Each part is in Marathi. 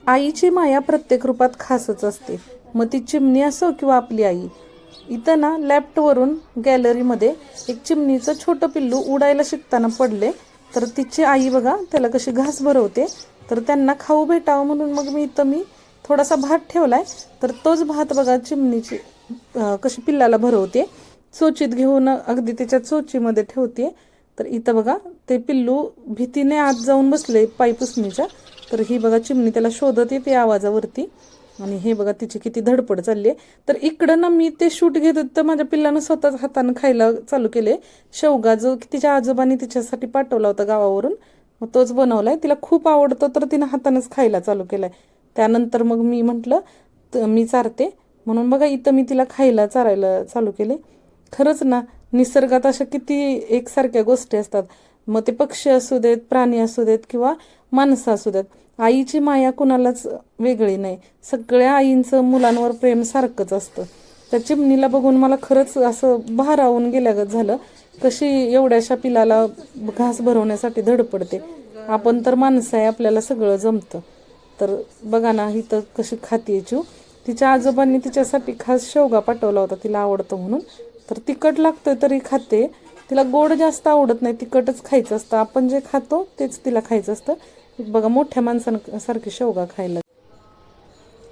आईची माया प्रत्येक रूपात खासच असते. मग ती चिमणी असो किंवा आपली आई. इथं ना लॅपटॉपवरून गॅलरीमध्ये एक चिमणीचं छोटं पिल्लू उडायला शिकताना पडले. तर तिची आई बघा त्याला कशी घास भरवते. तर त्यांना खाऊ भेटावं म्हणून मग मी थोडासा भात ठेवलाय. तर तोच भात बघा चिमणीची कशी पिल्लाला भरवते. चोचीत घेऊन अगदी त्याच्या चोचीमध्ये ठेवते. तर इथं बघा ते पिल्लू भीतीने आत जाऊन बसले पाय पुसणीच्या. तर ही बघा चिमणी त्याला शोधत येते आवाजावरती. आणि हे बघा तिची किती धडपड चालली आहे. तर इकडं ना मी ते शूट घेत होते तर माझ्या पिल्लानं स्वतःच हातानं खायला चालू केले. शेवगा जो तिच्या आजोबांनी तिच्यासाठी पाठवला होता गावावरून, मग तोच बनवलाय. तिला खूप आवडतो तर तिनं हातानंच खायला चालू केलाय. त्यानंतर मग मी म्हटलं मी चारते म्हणून बघा इथं मी तिला खायला चारायला चालू केले. खरंच ना निसर्गात अशा किती एकसारख्या गोष्टी असतात. मग ते पक्षी असू देत, प्राणी असू देत किंवा माणसं असू देत, आईची माया कुणालाच वेगळी नाही. सगळ्या आईंचं मुलांवर प्रेम सारखंच असतं. त्या चिमणीला बघून मला खरंच असं भारावून गेल्यागत झालं. कशी एवढ्याशा पिलाला घास भरवण्यासाठी धडपडते. आपण तर माणसं आहे, आपल्याला सगळं जमतं. तर बघा ना इथं कशी खाते चिव. तिच्या आजोबांनी तिच्यासाठी खास शेवगा पाठवला होता, तिला आवडतो म्हणून. तर तिखट लागतोय तरी खाते. तिला गोड जास्त आवडत नाही, तिखटच खायचं असतं. आपण जे खातो तेच तिला खायचं असतं. बघा मोठ्या माणसांसारखी शेवगा खायला.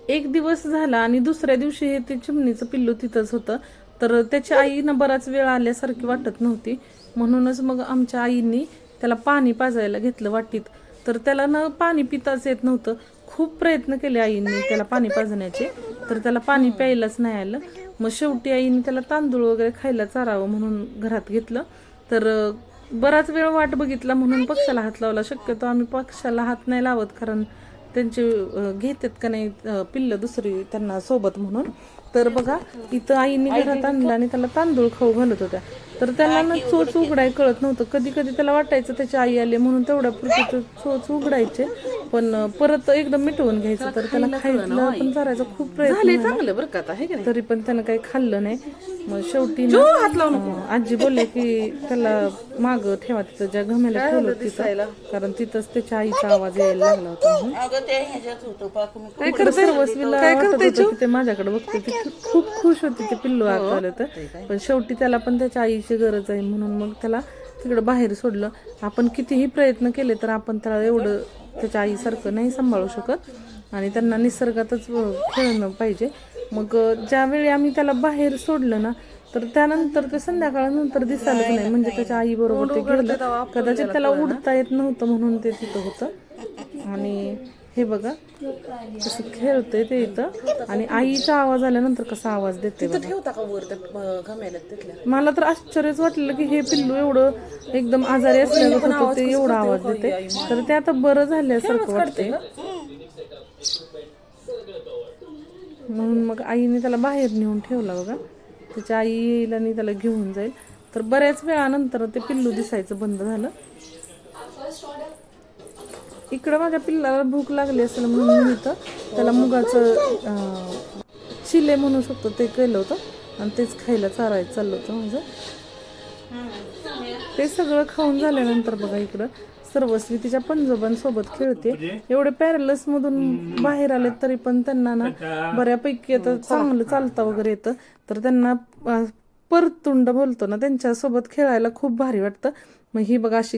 एक दिवस झाला आणि दुसऱ्या दिवशी हे ते चिमणीचं पिल्लू तिथंच होतं. तर त्याच्या आईनं बराच वेळ आल्यासारखी वाटत नव्हती. म्हणूनच मग आमच्या आईनी त्याला पाणी पाजायला घेतलं वाटीत. तर त्याला ना पाणी पिताच येत नव्हतं. खूप प्रयत्न केले आईंनी त्याला पाणी पाजण्याचे, तर त्याला पाणी प्यायलाच नाही आलं. मग शेवटी आईने त्याला तांदूळ वगैरे खायला चारावं म्हणून घरात घेतलं. तर बराच वेळ वाट बघितला म्हणून पक्षाला हात लावला. शक्यतो आम्ही पक्षाला हात नाही लावत, कारण त्यांचे घेतात का नाही पिल्लं दुसरी त्यांना सोबत म्हणून. तर बघा इथं आईने घरात आणलं आणि त्याला तांदूळ खाऊ घालत होत्या. तर त्याला ना चोच उघडाय कळत नव्हतं. कधी कधी त्याला वाटायचं त्याची आई आली म्हणून तेवढ्या पुरती चोच उघडायचे, पण परत एकदम मिटवून घ्यायचं. तर त्याला खायला पण करायचा खूप प्रयत्न झाला, तरी पण त्यानं काही खाल्लं नाही. मग शेवटी आजी बोलले की त्याला माग ठेवा तिथं ज्या घमेला ठेवलं तिथं, कारण तिथंच त्याच्या आईचा आवाज यायला लागला होता. सर्वस्वीला वाटत होतं की ते माझ्याकडे बघते. ती खूप खुश होती ते पिल्लू आत आलं तर. पण शेवटी त्याला पण त्याच्या आईची गरज आहे म्हणून मग त्याला तिकडं बाहेर सोडलं. आपण कितीही प्रयत्न केले तर आपण त्याला एवढं त्याच्या आईसारखं नाही सांभाळू शकत, आणि त्यांना निसर्गातच खेळणं पाहिजे. मग ज्यावेळी आम्ही त्याला बाहेर सोडलं ना, तर त्यानंतर ते संध्याकाळनंतर दिसायलाच नाही. म्हणजे त्याच्या आई बरोबर ते गेलं. कदाचित त्याला उडता येत नव्हतं म्हणून ते तिथं होतं. आणि हे बघा कसं खेळतंय ते इथं, आणि आईचा आवाज आल्यानंतर कसा आवाज देते. मला तर आश्चर्यच वाटलं की हे पिल्लू एवढं एकदम आजारी असल्यानं होतं ते एवढा आवाज देते. तर ते आता बरं झाल्यासारखं वाटतंय. म्हणून मग आईने त्याला बाहेर नेऊन ठेवला बघा. त्याच्या आई येईल आणि त्याला घेऊन जाईल. तर बऱ्याच वेळानंतर ते पिल्लू दिसायचं बंद झालं. इकडं माझ्या पिल्लाला भूक लागली असेल म्हणून मी इथं त्याला मुगाचं चिले म्हणू शकतो ते केलं होतं, आणि तेच खायला चारायचं चाललं होतं माझं. ते सगळं खाऊन झाल्यानंतर बघा इकडं सर्वस्वी तिच्या पंजोबांसोबत खेळते. एवढे पॅरलस मधून बाहेर आले तरी पण त्यांना ना बऱ्यापैकी येतं, चांगलं चालता वगैरे येतं. तर त्यांना परतुंड बोलतो ना, त्यांच्यासोबत खेळायला खूप भारी वाटतं. मग ही बघा अशी